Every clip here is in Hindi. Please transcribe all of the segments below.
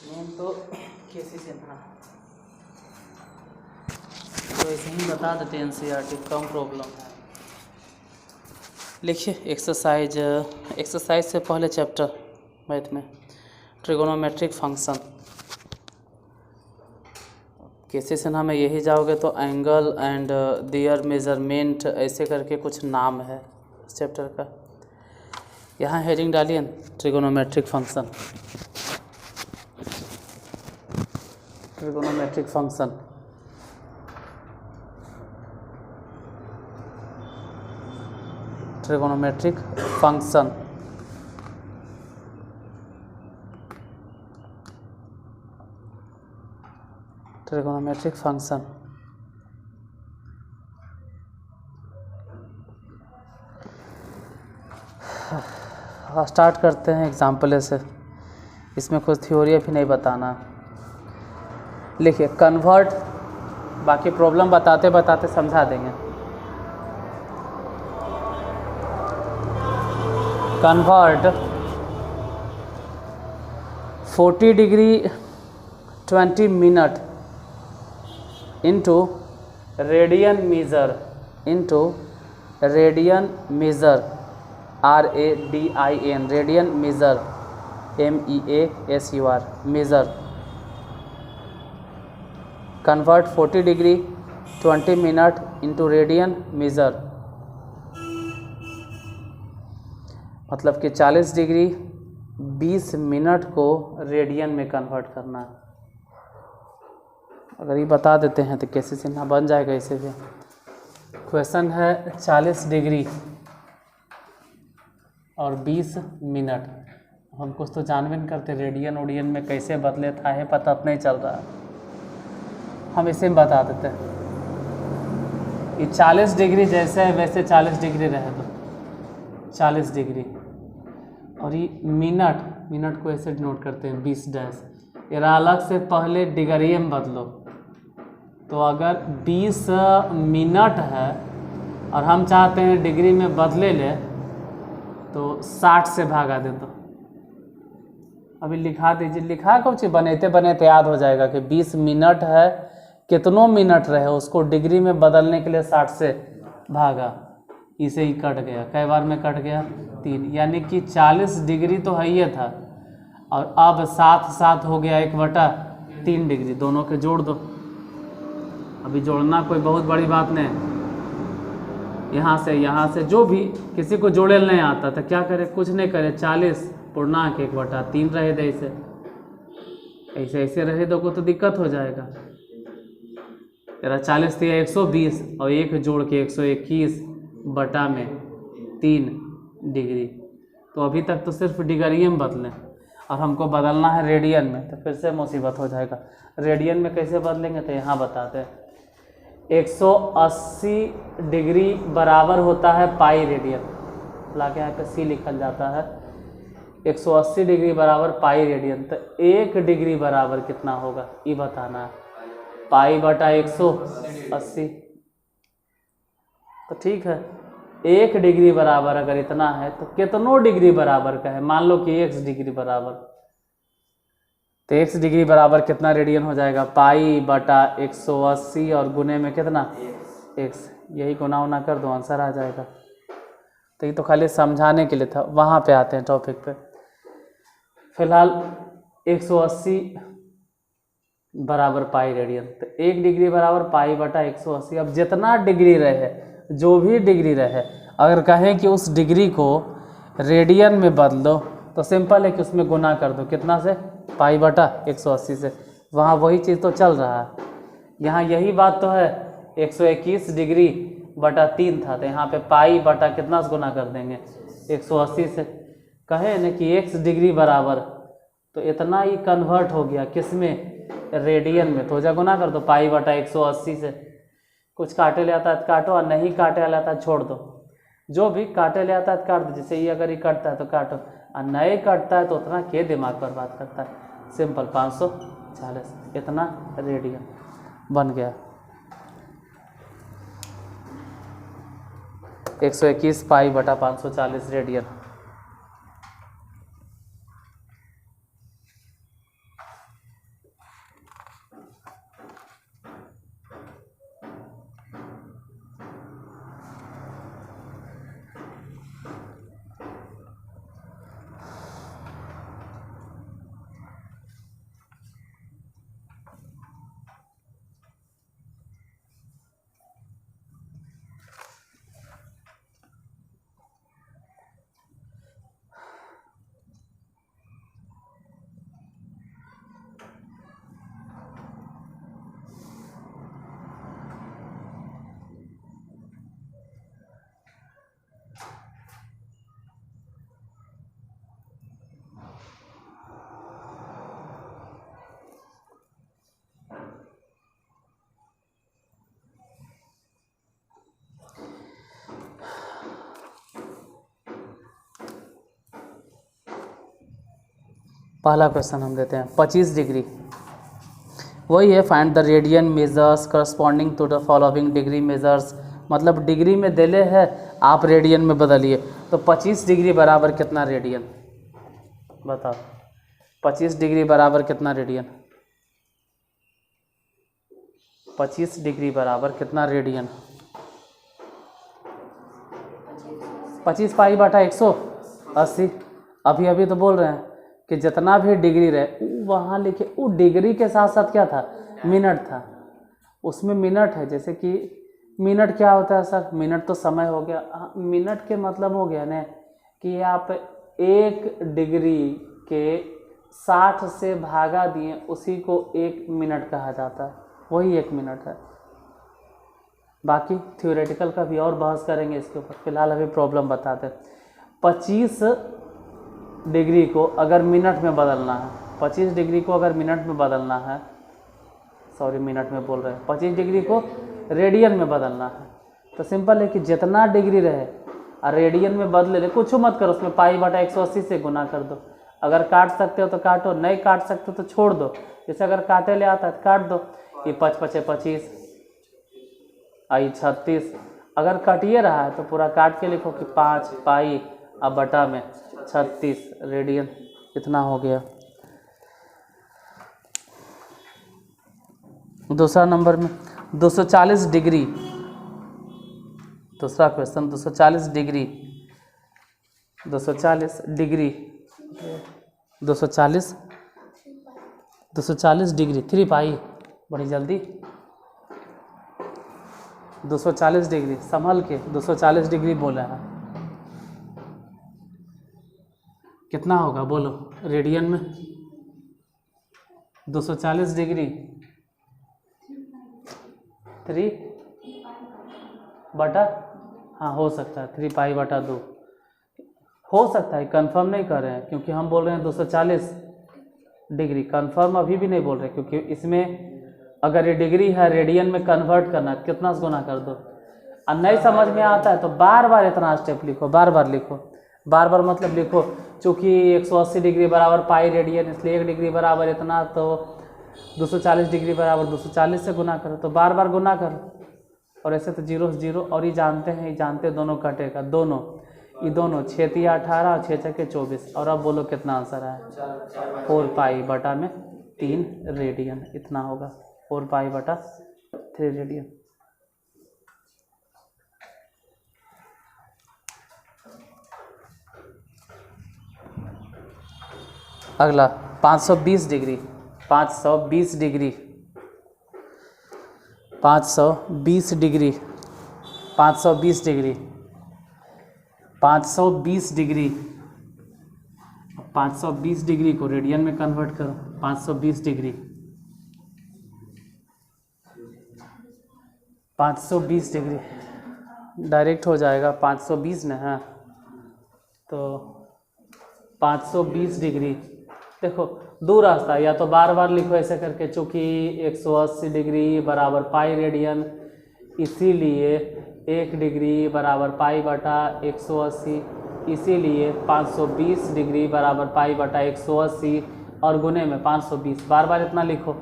मेन तो कैसे चलना तो ऐसे ही बता देते हैं एनसीईआरटी कम प्रॉब्लम है। लिखिए एक्सरसाइज से पहले चैप्टर मैथ में ट्रिगोनोमेट्रिक फंक्शन केसेशन में यही जाओगे तो एंगल एंड देयर मेजरमेंट ऐसे करके कुछ नाम है इस चैप्टर का। यहाँ हेडिंग डालिए trigonometric function. Trigonometric function trigonometric function trigonometric function start करते हैं एग्जाम्पल से। इसमें कुछ थ्योरी भी नहीं बताना। लिखिए कन्वर्ट, बाकी प्रॉब्लम बताते बताते समझा देंगे। Convert 40 degree 20 minute into radian measure RADIAN radian measure MEASUR measure. Convert 40 degree 20 minute into radian measure, मतलब कि 40 डिग्री 20 मिनट को रेडियन में कन्वर्ट करना है। अगर ये बता देते हैं तो कैसे चिन्ह बन जाएगा। इसे भी क्वेश्चन है 40 डिग्री और 20 मिनट। हम कुछ तो जानबे नहीं करते रेडियन ओडियन में कैसे बदले था है पता नहीं चल रहा है। हम इसे में बता देते हैं कि 40 डिग्री जैसे है वैसे 40 डिग्री रहे तो 40 डिग्री, और ये मिनट को ऐसे डिनोट करते हैं 20 डैश। यार अलग से पहले डिग्री में बदलो तो अगर 20 मिनट है और हम चाहते हैं डिग्री में बदले ले तो 60 से भागा दे। तो अभी लिखा दीजिए, लिखा कुछ बनते बनते याद हो जाएगा कि 20 मिनट है, कितनों मिनट रहे उसको डिग्री में बदलने के लिए 60 से भागा। इसे ही कट गया, कई बार में कट गया 3, यानी कि 40 डिग्री तो है ही था और अब साथ हो गया 1/3 डिग्री। दोनों के जोड़ दो। अभी जोड़ना कोई बहुत बड़ी बात नहीं। यहाँ से जो भी किसी को जोड़े नहीं आता तो क्या करे, कुछ नहीं करे, 40 पूर्णांक 1/3 रहे दे। ऐसे रहे दो को तो दिक्कत हो जाएगा। तेरा 40 थी 120 और एक जोड़ के 121/3 डिग्री। तो अभी तक तो सिर्फ डिग्री में बदलें और हमको बदलना है रेडियन में, तो फिर से मुसीबत हो जाएगा। रेडियन में कैसे बदलेंगे तो यहाँ बताते हैं। 180 डिग्री बराबर होता है पाई रेडियन, लाके यहाँ पे C लिखा जाता है। 180 डिग्री बराबर पाई रेडियन, तो 1 डिग्री बराबर कितना होगा ये बताना है। पाई बटा 180, तो ठीक है 1 डिग्री बराबर अगर इतना है तो कितनों डिग्री बराबर का है। मान लो कि x डिग्री बराबर, तो x डिग्री बराबर कितना रेडियन हो जाएगा, पाई बटा 180 और गुने में कितना x, यही गुना उना कर दो आंसर आ जाएगा। तो ये तो खाली समझाने के लिए था, वहाँ पे आते हैं टॉपिक पे। फिलहाल 180 बराबर पाई रेडियन, तो 1 डिग्री बराबर पाई बटा 180। अब जितना डिग्री रहे, जो भी डिग्री रहे, अगर कहें कि उस डिग्री को रेडियन में बदलो तो सिंपल है कि उसमें गुना कर दो कितना से, पाई बटा 180 से। वहाँ वही चीज़ तो चल रहा है। यहाँ यही बात तो है, 121 डिग्री बटा 3 था, तो यहाँ पे पाई बटा कितना से गुना कर देंगे 180 से। कहे न कि x डिग्री बराबर, तो इतना ही कन्वर्ट हो गया किस में, रेडियन में। तो जा गुना कर दो पाई बटा 180 से। कुछ काटे ले आता है तो काटो, और नहीं काटे ले आता है छोड़ दो। जो भी काटे ले आता है तो काट दो। जैसे ये अगर ये कटता है तो काटो, और नहीं कटता है तो उतना के दिमाग पर बात करता है। सिंपल 540 इतना रेडियन बन गया। 121 पाई बटा 540 रेडियन। पहला क्वेश्चन हम देते हैं 25 डिग्री, वही है find the radian measures corresponding to the following degree measures, मतलब डिग्री में दिले है, आप रेडियन में बदलिए। तो 25 डिग्री बराबर कितना रेडियन, बताओ 25 डिग्री बराबर कितना रेडियन, 25 डिग्री बराबर कितना रेडियन, 25 पाई बटा 180। अभी अभी तो बोल रहे हैं कि जितना भी डिग्री रहे वहाँ लिखे, वो डिग्री के साथ साथ क्या था, मिनट था, उसमें मिनट है। जैसे कि मिनट क्या होता है सर, मिनट तो समय हो गया, मिनट के मतलब हो गया ना कि आप 1 डिग्री के 60 से भागा दिए, उसी को 1 मिनट कहा जाता है, वही 1 मिनट है। बाकी थ्योरेटिकल का भी और बहस करेंगे इसके ऊपर, फिलहाल अभी प्रॉब्लम बताते हैं। 25 डिग्री को अगर मिनट में बदलना है, 25 डिग्री को अगर मिनट में बदलना है, सॉरी मिनट में बोल रहे हैं, 25 डिग्री को रेडियन में बदलना है, तो सिंपल है कि जितना डिग्री रहे और रेडियन में बदले ले, कुछ मत करो, उसमें पाई बटा 180 से गुना कर दो। अगर काट सकते हो तो काटो, नहीं काट सकते हो तो छोड़ दो। जैसे अगर काटे ले आता है तो काट दो, ये 5 पचे 25, आई 36, अगर कटिए रहा है तो पूरा काट के लिखो कि 5 पाई अब बटा में 36 रेडियन, इतना हो गया। दूसरा नंबर में 240 डिग्री, दूसरा क्वेश्चन 240 डिग्री, 240 डिग्री, 240 डिग्री 3 पाई, बड़ी जल्दी 240 डिग्री संभल के 240 डिग्री बोला है, कितना होगा बोलो रेडियन में, 240 डिग्री 3 बटा, हाँ हो सकता है 3 पाई बटा 2 हो सकता है, कंफर्म नहीं कर रहे हैं क्योंकि हम बोल रहे हैं 240 डिग्री, कंफर्म अभी भी नहीं बोल रहे क्योंकि इसमें अगर ये डिग्री है रेडियन में कन्वर्ट करना है, कितना से गुना कर दो। और नहीं समझ में आता है तो बार बार इतना स्टेप लिखो, बार बार लिखो, बार बार मतलब लिखो, चूँकि 180 डिग्री बराबर पाई रेडियन, इसलिए 1 डिग्री बराबर इतना, तो 240 डिग्री बराबर 240 से गुना करो, तो बार बार गुना करो। और ऐसे तो 0 से 0, और ये जानते हैं, ये जानते दोनों कटेगा, दोनों ये दोनों 6 3 18 और 6 6 24। और अब बोलो कितना आंसर है, 4 पाई बटा में 3 रेडियन, इतना होगा 4 पाई बटा 3 रेडियन। अगला 520 degree, 520 degree, 520 degree, 520 degree, 520 degree, 520 degree को रेडियन में कन्वर्ट करो, 520 डिग्री, 520 डिग्री डायरेक्ट हो जाएगा 520 ना है, तो 520 डिग्री, देखो दो रास्ता, या तो बार बार लिखो ऐसे करके, चूँकि 180 डिग्री बराबर पाई रेडियन, इसीलिए 1 डिग्री बराबर पाई बटा 180, इसीलिए 520 डिग्री बराबर पाई बटा 180 और गुने में 520, बार बार इतना लिखो।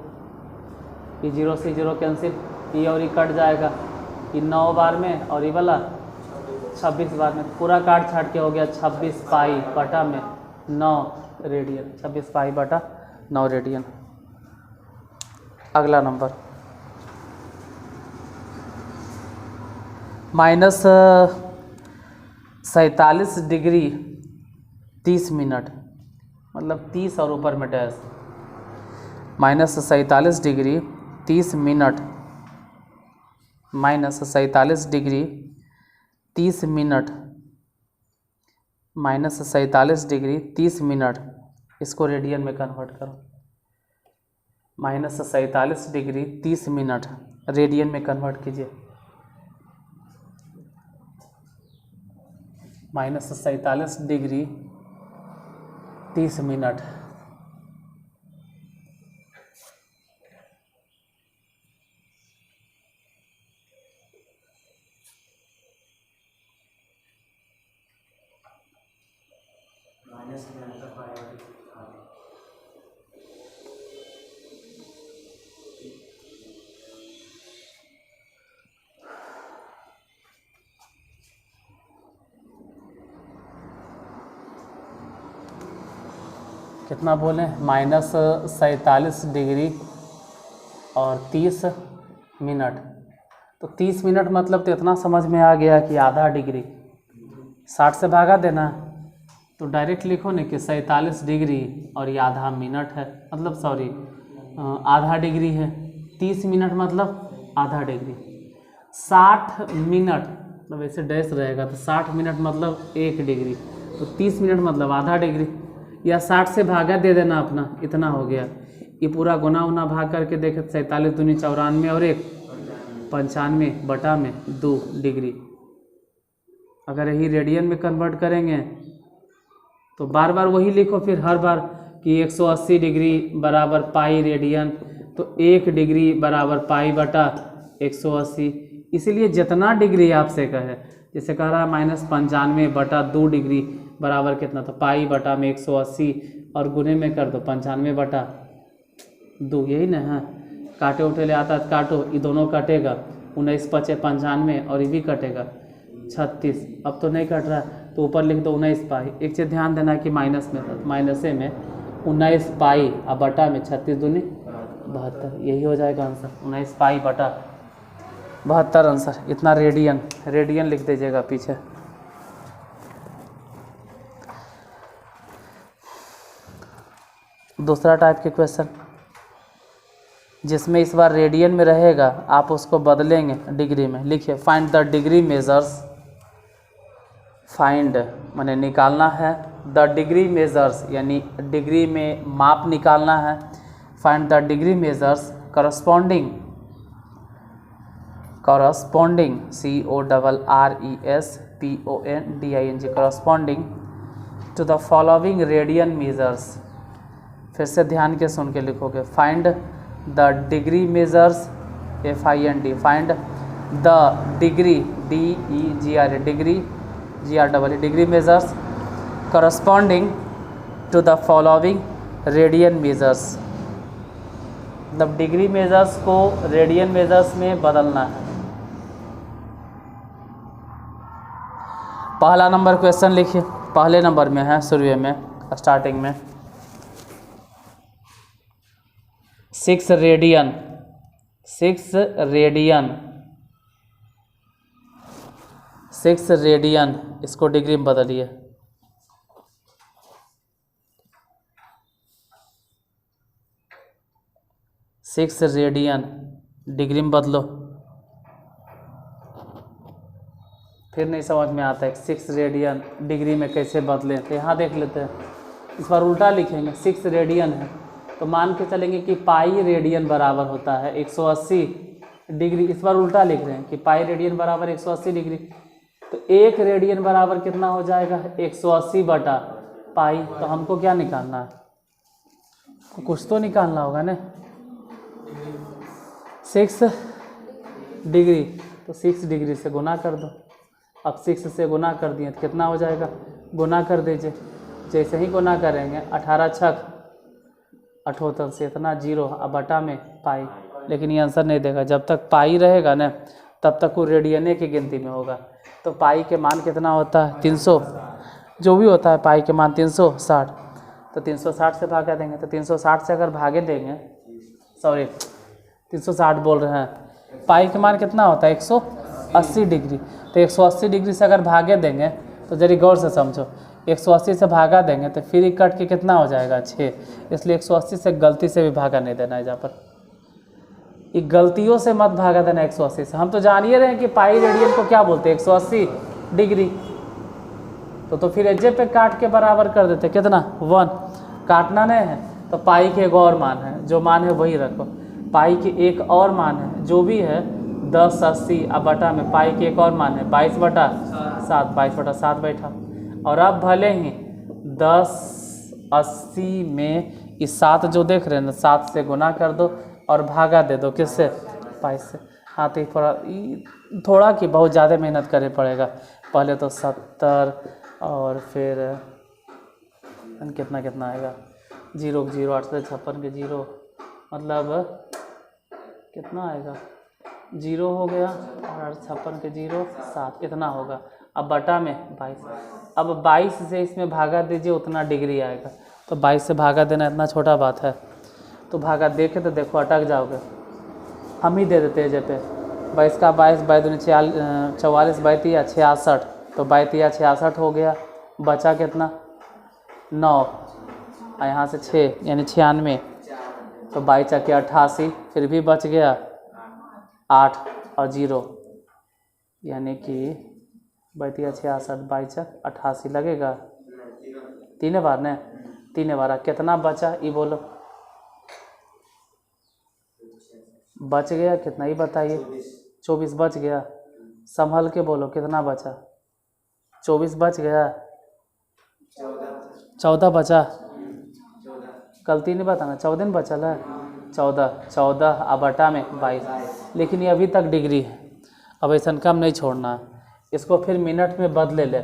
ये 0 से 0 कैंसिल, ये और ये कट जाएगा, ये 9 बार में और ये वाला 26 बार में, पूरा काट छाट के हो गया 26 पाई बटा में 9 रेडियन, 26 पाई बटा 9 रेडियन। अगला नंबर -47 डिग्री 30 मिनट, मतलब 30 और ऊपर में dash, -47 degree 30 minute, -47 degree 30 minute, -47 degree 30 minute, इसको रेडियन में कन्वर्ट करो, -47 डिग्री 30 मिनट रेडियन में कन्वर्ट कीजिए, -47 डिग्री 30 मिनट, कितना बोले, -47 डिग्री और 30 मिनट। तो 30 मिनट मतलब तो इतना समझ में आ गया कि आधा डिग्री 60 से भागा देना है, तो डायरेक्ट लिखो ना कि 47 डिग्री और ये आधा मिनट है, मतलब सॉरी आधा डिग्री है। 30 मिनट मतलब आधा डिग्री। 60 मिनट मतलब ऐसे डैश रहेगा तो 60 मिनट मतलब 1 डिग्री, तो 30 मिनट मतलब आधा डिग्री, या 60 से भागा दे देना अपना, इतना हो गया। ये पूरा गुना उना भाग करके देखे, 47 दूनी 94 और 1 95/2 डिग्री। अगर यही रेडियन में कन्वर्ट करेंगे तो बार बार वही लिखो फिर हर बार कि 180 डिग्री बराबर पाई रेडियन, तो 1 डिग्री बराबर पाई बटा 180। इसीलिए जितना डिग्री आपसे कहे, जैसे कह रहा है -95/2 डिग्री बराबर कितना, तो पाई बटा में 180 और गुने में कर दो 95/2, यही ना है। काटे उठे ले आता है तो काटो, ये दोनों कटेगा, 19 × 5 = 95 और ये भी कटेगा 36। अब तो नहीं कट रहा तो ऊपर लिख दो 19 पाई। एक चीज़ ध्यान देना कि माइनस में 19 पाई और बटा में 36 दूनी 72, यही हो जाएगा आंसर, 19 पाई बटा 72 आंसर। इतना रेडियन लिख दीजिएगा पीछे। दूसरा टाइप के क्वेश्चन जिसमें इस बार रेडियन में रहेगा, आप उसको बदलेंगे डिग्री में। लिखिए, find the degree measures, find माने निकालना है, द डिग्री मेजर्स यानी डिग्री में माप निकालना है। Find the degree measures corresponding CORRESPONDING corresponding to the following radian measures. फिर से ध्यान के सुन के लिखोगे, find the degree measures FIND, find the degree DEGRA degree GREE degree measures corresponding to the following radian measures. मतलब डिग्री मेजर्स को रेडियन मेजर्स में बदलना है। पहला नंबर क्वेश्चन लिखिए, पहले नंबर में है, शुरू में स्टार्टिंग में 6 रेडियन इसको डिग्री में बदलिए। 6 रेडियन डिग्री में बदलो। फिर नहीं समझ में आता है 6 रेडियन डिग्री में कैसे बदलें, तो यहाँ देख लेते हैं। इस बार उल्टा लिखेंगे, 6 रेडियन है तो मान के चलेंगे कि पाई रेडियन बराबर होता है 180 डिग्री। इस बार उल्टा लिख रहे हैं कि पाई रेडियन बराबर 180 डिग्री, तो 1 रेडियन बराबर कितना हो जाएगा 180 बटा पाई। तो हमको क्या निकालना है, कुछ तो निकालना होगा ना। 6 डिग्री तो 6 डिग्री से गुना कर दो। अब 6 से गुना कर दिए तो कितना हो जाएगा, गुना कर दीजिए। जैसे ही गुना करेंगे 18 × 6 = 78 से इतना 0 अब बटा में पाई। लेकिन ये आंसर नहीं देगा, जब तक पाई रहेगा ना तब तक वो रेडियने की गिनती में होगा। तो पाई के मान कितना होता है 300, जो भी होता है पाई के मान 360, तो 360 से भागा देंगे। तो 360 से अगर भागे देंगे, सॉरी 360 बोल रहे हैं, पाई के मान कितना होता है 180 डिग्री। तो 180 डिग्री से अगर भागे देंगे तो जरा गौर से समझो, 180 से भागा देंगे तो फिर ही कट के कितना हो जाएगा 6, इसलिए 180 से गलती से भी भागा नहीं देना है। जहाँ पर ये गलतियों से मत भागा देना 180 से। हम तो जान ही रहे हैं कि पाई रेडियन को क्या बोलते हैं 180 डिग्री। तो फिर एजे पे काट के बराबर कर देते, कितना 1, काटना नहीं है तो पाई के एक और मान है, जो मान है वही रखो। पाई के एक और मान है जो भी है 10 80 अब बटा में पाई के एक और मान है 22/7, 22/7 बैठा। और अब भले ही 10 80 में इस 7 जो देख रहे हैं ना, 7 से गुना कर दो और भागा दे दो किससे, पाई से। हाँ तो थोड़ा कि बहुत ज़्यादा मेहनत करनी पड़ेगा। पहले तो 70 और फिर कितना कितना आएगा 0 0 8 से 56 के 0 मतलब कितना आएगा 0 हो गया और 56 के 0 7 कितना होगा। अब बटा में 22, अब 22 से इसमें भागा दीजिए उतना डिग्री आएगा। तो 22 से भागा देना इतना छोटा बात है। तो भागा देखे तो देखो अटक जाओगे, हम ही दे देते हैं जे पे 22 का 22 बाई दूनी 44 बाई तिया 66, तो बाई तिया 66 हो गया। बचा कितना 9 और यहाँ से 6 यानी 96, तो 22 चक्के 88, फिर भी बच गया 8 और 0 यानी कि 22 66 22 चक 88 लगेगा 3 बार ने 3 बार। कितना बचा ये बोलो, बच गया कितना ही बताइए, 24 बच गया। संभल के बोलो कितना बचा, 24 बच गया, 14 बचा, गलती नहीं बताना, 14 नहीं बचल है, 14 अब बटा में 22। लेकिन ये अभी तक डिग्री है, अब ऐसा कम नहीं छोड़ना है, इसको फिर मिनट में बदले ले।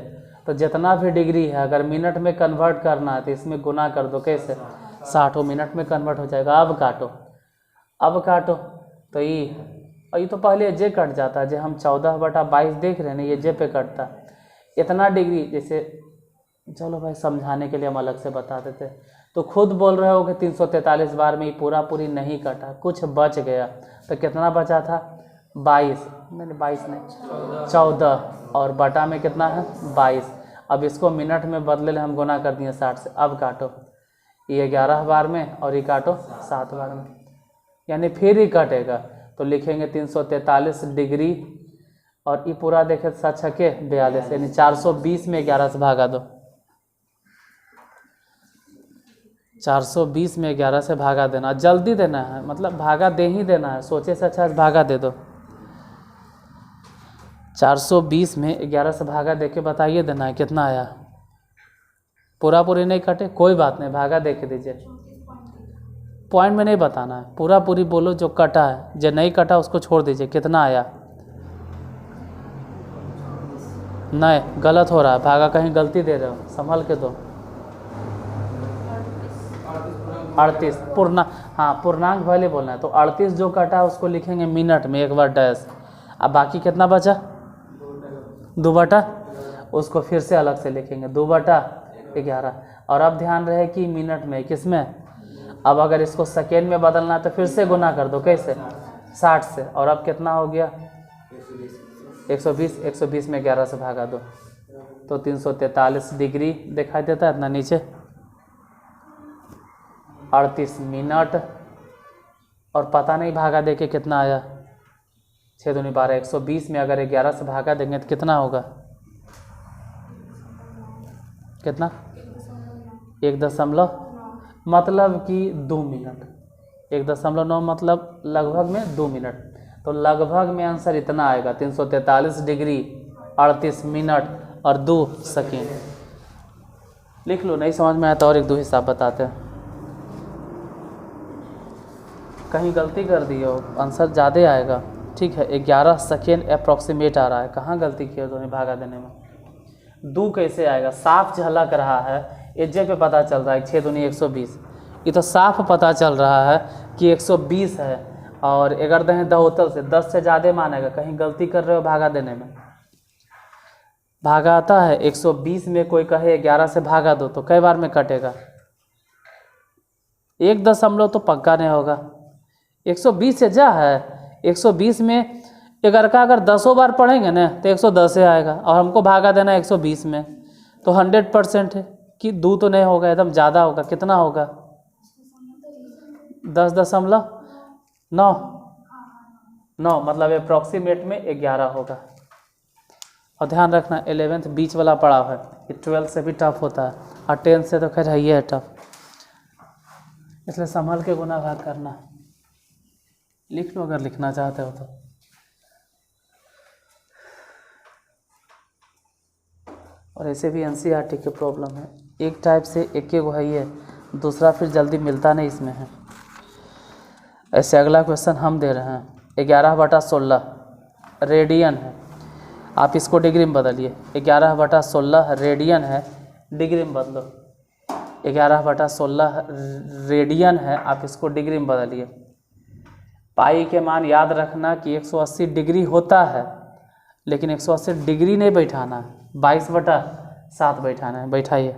तो जितना भी डिग्री है अगर मिनट में कन्वर्ट करना है तो इसमें गुना कर दो, कैसे 60 मिनट में कन्वर्ट हो जाएगा। अब काटो तो ये तो पहले जे कट जाता है, जो हम 14/22 देख रहे हैं ना ये जे पे कटता है। इतना डिग्री जैसे, चलो भाई समझाने के लिए हम अलग से बता देते। तो खुद बोल रहे हो कि 343 बार में ये पूरी नहीं कटा, कुछ बच गया। तो कितना बचा था 22 नहीं 14 और बटा में कितना है 22। अब इसको मिनट में बदले ले हम गुना कर दिए 60 से। अब काटो, ये 11 बार में और ये काटो 7 बार में, यानी फिर ही कटेगा। तो लिखेंगे 343 डिग्री और ये पूरा देखे 7 छके 42 यानी 420 में 11 से भागा दो। 420 में 11 से भागा देना, जल्दी देना है, मतलब भागा दे ही देना है, सोचे से अच्छा भागा दे दो। 420 में 11 से भागा दे के बताइए देना है कितना आया। पूरी नहीं कटे कोई बात नहीं, भागा दे के दीजिए, पॉइंट में नहीं बताना है, पूरी बोलो जो कटा है, जो नहीं कटा उसको छोड़ दीजिए। कितना आया, नहीं गलत हो रहा है, भागा कहीं गलती दे रहे हो, संभल के दो। 38 पूर्णांक वाले बोलना है, तो 38 जो कटा उसको लिखेंगे मिनट में 1 बार डैश। अब बाकी कितना बचा 2 बटा, उसको फिर से अलग से लिखेंगे 2/11। और अब ध्यान रहे कि मिनट में किसमें, अब अगर इसको सेकेंड में बदलना है तो फिर से गुना कर दो, कैसे 60 से। और अब कितना हो गया 120 में 11 से भागा दो तो 343 डिग्री दिखाई देता है इतना नीचे, 38 मिनट। और पता नहीं भागा दे के कितना आया, 6 दूनी 12, 120 में अगर 11 से भागा देंगे तो कितना होगा, कितना 1 मतलब कि 2 मिनट, 1.9 मतलब लगभग में 2 मिनट। तो लगभग में आंसर इतना आएगा 343 डिग्री 38 मिनट और 2 सेकेंड। लिख लो, नहीं समझ में आया तो और 1-2 हिसाब बताते हैं। कहीं गलती कर दी हो आंसर ज़्यादा आएगा, ठीक है 11 सेकेंड अप्रॉक्सीमेट आ रहा है, कहाँ गलती की हो दोनों भागा देने में। 2 कैसे आएगा, साफ झलक रहा है, एजे पे पता चल रहा है 6 दूनी 120, ये तो साफ पता चल रहा है कि 120 है। और अगर दें दहोतल से 10 से ज़्यादा मानेगा, कहीं गलती कर रहे हो भागा देने में। भागा आता है 120 में, कोई कहे 11 से भागा दो तो कई बार में कटेगा, 1 तो पक्का नहीं होगा। 120 से जा है, 120 में 11 का अगर 10 बार पढ़ेंगे ना तो 110 से आएगा, और हमको भागा देना 120 में, तो 100% है कि 2 तो नहीं होगा, एकदम ज़्यादा होगा। कितना होगा 10.9 मतलब अप्रॉक्सीमेट में 11 होगा। और ध्यान रखना 11th बीच वाला पड़ाव है, ये 12 से भी टफ होता है, और 10 से तो खैर है ही है टफ, इसलिए संभल के गुना भाग करना। लिख लो अगर लिखना चाहते हो तो। और ऐसे भी एनसीईआरटी की प्रॉब्लम है, एक टाइप से एक गो है ये, दूसरा फिर जल्दी मिलता नहीं इसमें है। ऐसे अगला क्वेश्चन हम दे रहे हैं 11/16 रेडियन है, आप इसको डिग्री में बदलिए। 11/16 रेडियन है, डिग्री में बदलो। 11/16 रेडियन है, आप इसको डिग्री में बदलिए। पाई के मान याद रखना कि 180 डिग्री होता है, लेकिन 180 डिग्री नहीं बैठाना है, 22/7 बैठाना है। बैठाइए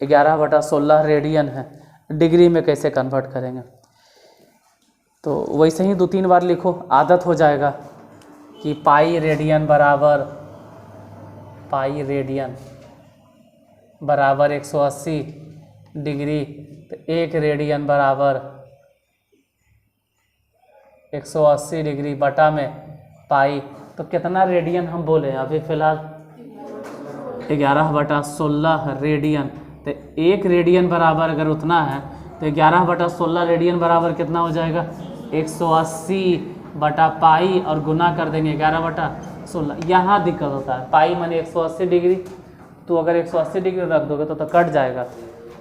11/16 रेडियन है, डिग्री में कैसे कन्वर्ट करेंगे? तो वैसे ही 2-3 बार लिखो, आदत हो जाएगा कि पाई रेडियन बराबर 180 डिग्री, तो 1 रेडियन बराबर 180 डिग्री बटा में पाई। तो कितना रेडियन हम बोले अभी फ़िलहाल? 11/16 रेडियन। तो 1 रेडियन बराबर अगर उतना है तो 11/16 रेडियन बराबर कितना हो जाएगा? 180 बटा पाई और गुना कर देंगे 11/16। यहाँ दिक्कत होता है, पाई माने 180 डिग्री, तो अगर 180 डिग्री रख दोगे तो कट जाएगा।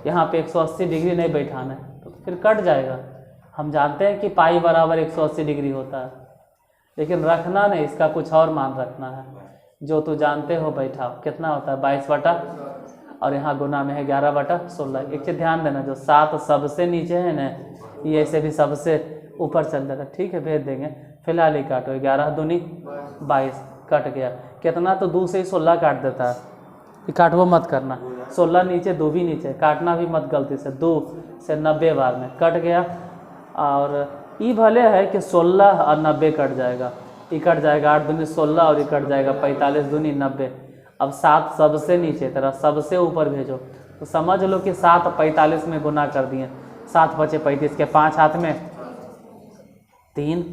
यहाँ पे 180 डिग्री नहीं बैठाना है तो फिर कट जाएगा। हम जानते हैं कि पाई बराबर 180 डिग्री होता है, लेकिन रखना नहीं, इसका कुछ और मान रखना है जो तो जानते हो बैठाओ। कितना होता है? 22 बटा, और यहाँ गुना में है 11/16। एक चीज़ ध्यान देना, जो 7 सबसे नीचे है ना, ये ऐसे भी सबसे ऊपर चल जाता है। ठीक है, भेज देंगे। फिलहाल ही काटो, 11 दूनी 22 कट गया। कितना? तो 2 से ही 16 काट देता है। ये काटवो मत करना, 16 नीचे 2 भी नीचे, काटना भी मत गलती से। 2 से 90 बार में कट गया। और ये भले है कि 16 और 90 कट जाएगा, ये कट जाएगा 8 दूनी 16 और ये कट जाएगा 45 दूनी 90। अब 7 सबसे नीचे, तेरा सबसे ऊपर भेजो, तो समझ लो कि 7 45 में गुना कर दिए। 7 बचे 35 के 5 हाथ में 3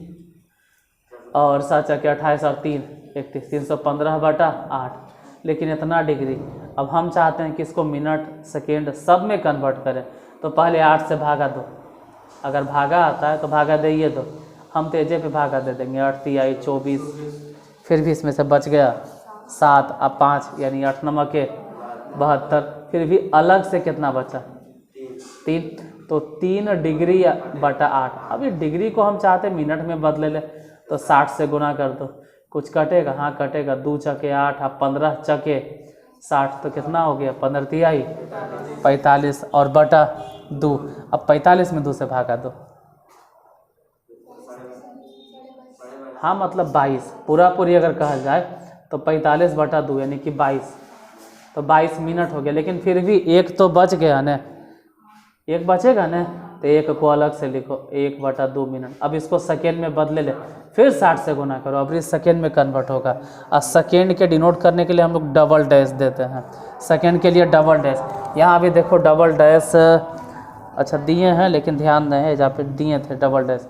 और 7 चके 28 और 3 31, 315/8। लेकिन इतना डिग्री, अब हम चाहते हैं कि इसको मिनट सेकेंड सब में कन्वर्ट करें, तो पहले 8 से भागा दो। अगर भागा आता है तो भागा दे दो, हम तेजे पे भागा दे देंगे। 8 तिहाई 24, फिर भी इसमें से बच गया 7, अब 5 यानी 8 नमके 72, फिर भी अलग से कितना बचा? 3, तो 3 डिग्री बटा 8। अब ये डिग्री को हम चाहते मिनट में बदले ले, तो 60 से गुना कर दो। कुछ कटेगा? हाँ कटेगा, 2 चके 8, अब 15 चके 60, तो कितना हो गया? 15 तिहाई 45 और बटा 2। अब 45 में 2 से भागा दो, हाँ मतलब 22 पूरी अगर कहा जाए तो 45/2 यानी कि 22, तो 22 मिनट हो गया। लेकिन फिर भी एक तो बच गया ना, एक बचेगा ना, तो एक को अलग से लिखो, 1/2 मिनट। अब इसको सेकेंड में बदले ले, फिर 60 से गुना करो, अब इस सेकेंड में कन्वर्ट होगा। और सेकेंड के डिनोट करने के लिए हम लोग डबल डैश देते हैं, सेकेंड के लिए डबल डैश। यहाँ भी देखो डबल डैश, अच्छा दिए हैं लेकिन ध्यान नहीं है, जहाँ पे दिए थे डबल डैश।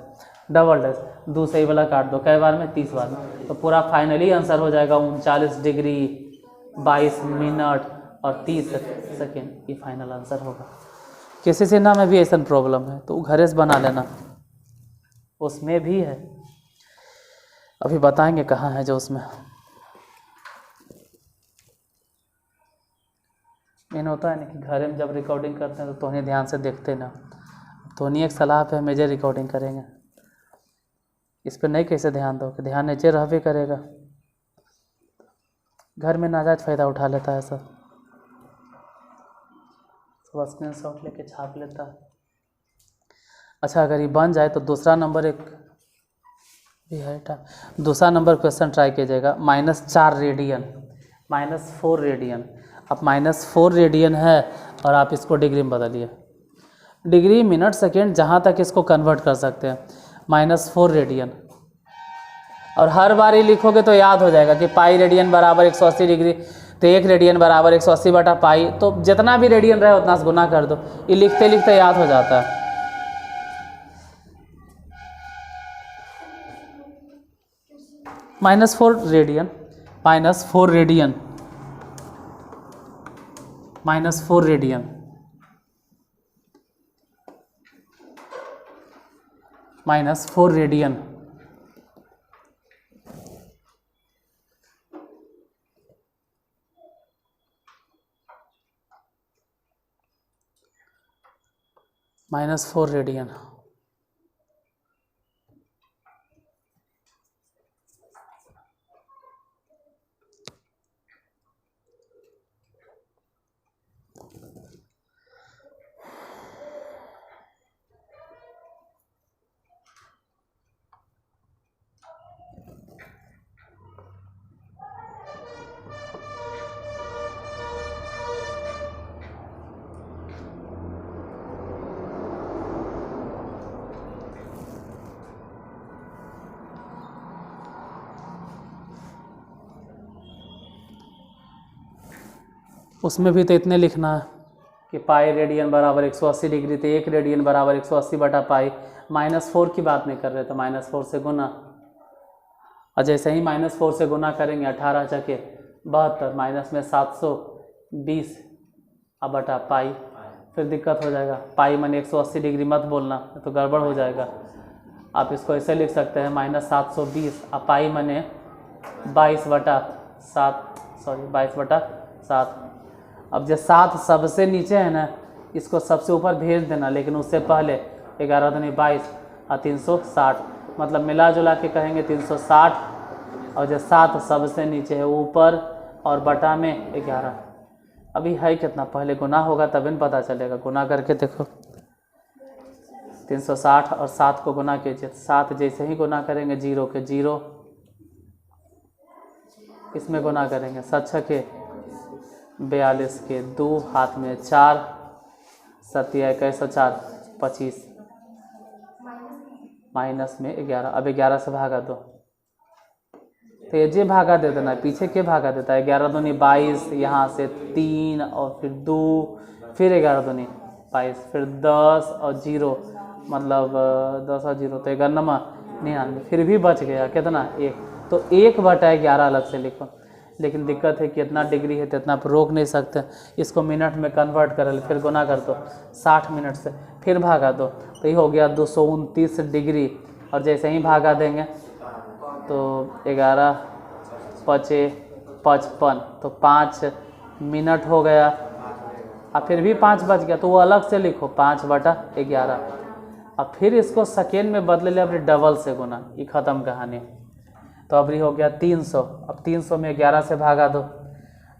2 सही वाला काट दो, कई बार में? 30 बार में। तो पूरा फाइनली आंसर हो जाएगा 39 डिग्री 22 मिनट और 30 सेकेंड। ये फाइनल आंसर होगा। किसी से ना में भी ऐसा प्रॉब्लम है तो घरे से बना लेना, उसमें भी है, अभी बताएंगे कहाँ है जो उसमें मेन होता है ना कि घरे में जब रिकॉर्डिंग करते हैं तो तोहनी ध्यान से देखते ना, तोहनी एक सलाह पे मेजर रिकॉर्डिंग करेंगे, इस पर नहीं कैसे ध्यान दो कि ध्यान नीचे रहबे करेगा। घर में नाजायज फ़ायदा उठा लेता है सब, सब स्क्रीनशॉट लेके छाप लेता है। अच्छा अगर ये बन जाए तो दूसरा नंबर एक भी है, दूसरा नंबर क्वेश्चन ट्राई कीजिएगा। -4 रेडियन, -4 रेडियन। अब -4 रेडियन है और आप इसको डिग्री में बदलिए, डिग्री मिनट सेकेंड जहाँ तक इसको कन्वर्ट कर सकते हैं। -4 रेडियन, और हर बार ही लिखोगे तो याद हो जाएगा कि पाई रेडियन बराबर 180 डिग्री, तो 1 रेडियन बराबर 180 बटा पाई, तो जितना भी रेडियन रहे उतना से गुना कर दो। ये लिखते लिखते याद हो जाता है। -4 radian, -4 radian, -4 radian, -4 radian, -4 radian. उसमें भी तो इतने लिखना है कि पाई रेडियन बराबर 180 डिग्री, तो 1 रेडियन बराबर 180 बटा पाई। -4 की बात नहीं कर रहे, तो -4 से गुना, और जैसे ही -4 से गुना करेंगे 18 चके 72, माइनस में 720 अब बटा पाई, फिर दिक्कत हो जाएगा। पाई माने 180 डिग्री मत बोलना, तो गड़बड़ हो जाएगा। आप इसको ऐसे लिख सकते हैं -720, अब पाई माने 22/7। अब जो 7 सबसे नीचे है ना, इसको सबसे ऊपर भेज देना, लेकिन उससे पहले 11 दूनी 22 और 360, मतलब मिला जुला के कहेंगे 360, और जो 7 सबसे नीचे है ऊपर, और बटा में 11। अभी है कितना, पहले गुना होगा तभी न पता चलेगा। गुना करके देखो, 360 और 7 को गुना कीजिए, 7 जैसे ही गुना करेंगे 0 के 0, इसमें गुना करेंगे 7 छके 42 के 2, हाथ में 4, 7 21 4 25, माइनस में 11। अब 11 से भागा दो, तो ये जे भागा दे देना, पीछे के भागा देता है। 11 दूनी 22, यहाँ से 3 और फिर 2, फिर 11 दूनी 22, फिर 10 और 0, मतलब 10 और 0 तो 99, फिर भी बच गया कितना, 1। तो 1/11 अलग से लिखो। लेकिन दिक्कत है कि इतना डिग्री है तो इतना आप रोक नहीं सकते, इसको मिनट में कन्वर्ट कर ले, फिर गुना कर दो 60 मिनट से, फिर भागा दो, तो ये हो गया 229 डिग्री। और जैसे ही भागा देंगे तो 11 5 55, तो 5 मिनट हो गया। अब फिर भी 5 बच गया, तो वो अलग से लिखो 5/11। अब फिर इसको सेकेंड में बदले ले, अपने डबल से गुना, ये ख़त्म कहानी। तो अब ये हो गया 300। अब 300 में 11 से भागा दो,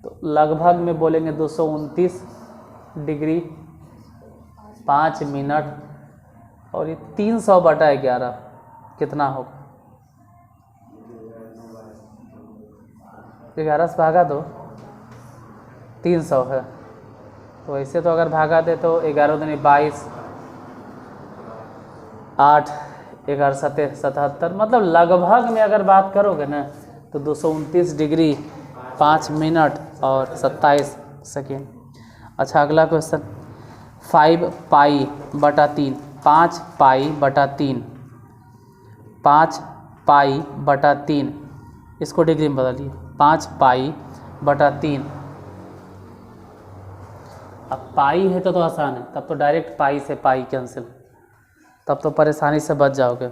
तो लगभग में बोलेंगे 229 डिग्री 5 मिनट, और ये 300/11 कितना होगा, 11 से भागा दो, 300 है। तो ऐसे तो अगर भागा दे तो 11 दूनी 22, 8 11 7 77, मतलब लगभग में अगर बात करोगे ना तो 229 डिग्री 5 मिनट और 27 सेकेंड। अच्छा, अगला क्वेश्चन, 5π/3, 5π/3, 5π/3, इसको डिग्री में बदलिए, 5π/3। अब पाई है तो आसान है, तब तो डायरेक्ट पाई से पाई कैंसिल, तब तो परेशानी से बच जाओगे।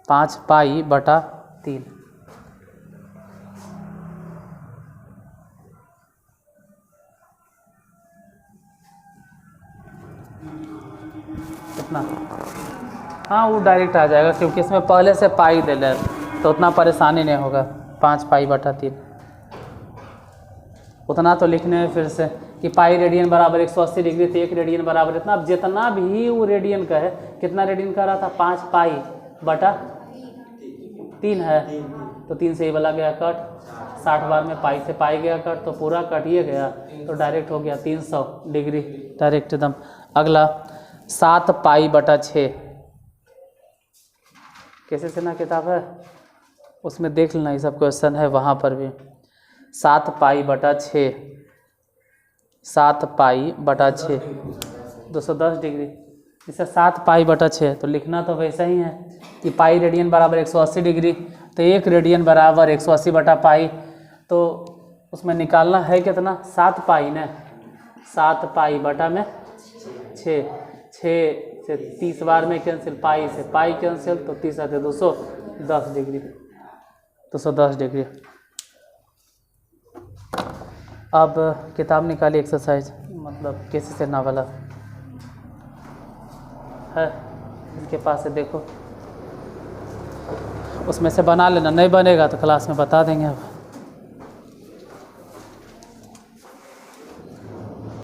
5π/3, कितना, हाँ वो डायरेक्ट आ जाएगा, क्योंकि इसमें पहले से पाई दे ले, तो उतना परेशानी नहीं होगा। 5π/3 उतना तो लिखने में फिर से कि पाई रेडियन बराबर 180 डिग्री, तो 1 रेडियन बराबर इतना। अब जितना भी वो रेडियन का है, कितना रेडियन का रहा था, 5π/3 है, तो 3 से ये वाला गया कट, 60 बार में पाई से पाई गया कट, तो पूरा कटिए गया, तो डायरेक्ट हो गया 300 डिग्री, डायरेक्ट एकदम। अगला 7π/6, कैसे से ना किताब है उसमें देख लेना, ये सब क्वेश्चन है वहाँ पर भी। 7π/6, 7π/6 210 डिग्री, इसे 7π/6, तो लिखना तो वैसा ही है कि पाई रेडियन बराबर 180 डिग्री, तो 1 रेडियन बराबर 180/पाई, तो उसमें निकालना है कितना, 7 पाई ना, 7π/6, 6 से 30 बार में कैंसिल, पाई से पाई कैंसिल, तो 30 आते 210 डिग्री, 210 डिग्री। अब किताब निकाली एक्सरसाइज, मतलब कैसे से ना वाला है इसके पास है, देखो उसमें से बना लेना, नहीं बनेगा तो क्लास में बता देंगे अब।